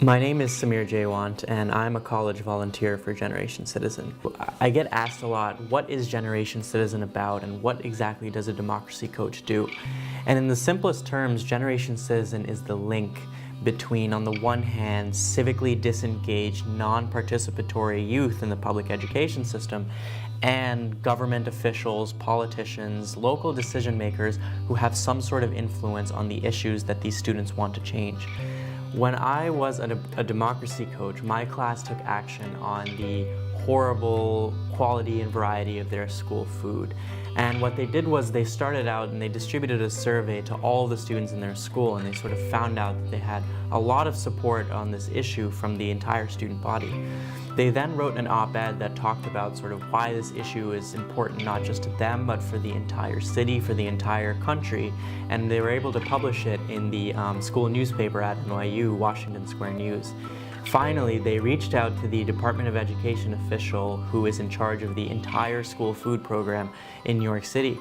My name is Jaywant, and I'm a college volunteer for Generation Citizen. I get asked a lot, what is Generation Citizen about and what exactly does a democracy coach do? And in the simplest terms, Generation Citizen is the link between, on the one hand, civically disengaged, non-participatory youth in the public education system and government officials, politicians, local decision makers who have some sort of influence on the issues that these students want to change. When I was a democracy coach, my class took action on the horrible quality and variety of their school food. And what they did was they started out and they distributed a survey to all the students in their school, and they sort of found out that they had a lot of support on this issue from the entire student body. They then wrote an op-ed that talked about sort of why this issue is important not just to them, but for the entire city, for the entire country, and they were able to publish it in the school newspaper at NYU, Washington Square News. Finally, they reached out to the Department of Education official who is in charge of the entire school food program in New York City.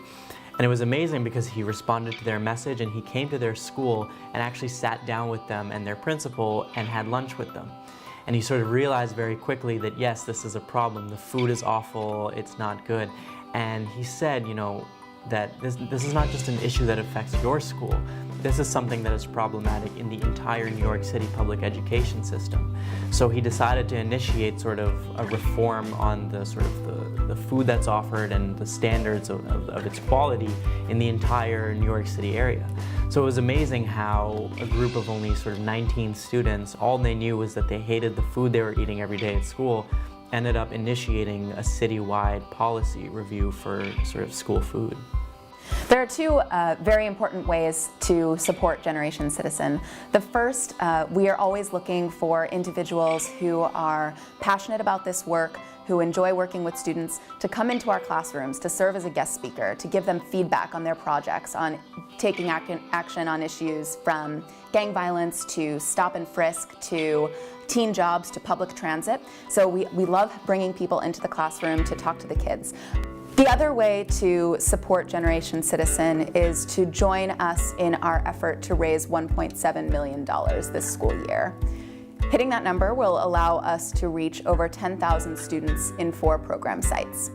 And it was amazing because he responded to their message and he came to their school and actually sat down with them and their principal and had lunch with them. And he sort of realized very quickly that yes, this is a problem. The food is awful, it's not good. And he said, you know, that this is not just an issue that affects your school. This is something that is problematic in the entire New York City public education system. So he decided to initiate sort of a reform on the sort of the food that's offered and the standards of its quality in the entire New York City area. So it was amazing how a group of only sort of 19 students, all they knew was that they hated the food they were eating every day at school, ended up initiating a citywide policy review for sort of school food. There are two very important ways to support Generation Citizen. The first, we are always looking for individuals who are passionate about this work, who enjoy working with students, to come into our classrooms, to serve as a guest speaker, to give them feedback on their projects, on taking action on issues from gang violence to stop and frisk to teen jobs to public transit. So we love bringing people into the classroom to talk to the kids. The other way to support Generation Citizen is to join us in our effort to raise $1.7 million this school year. Hitting that number will allow us to reach over 10,000 students in 4 program sites.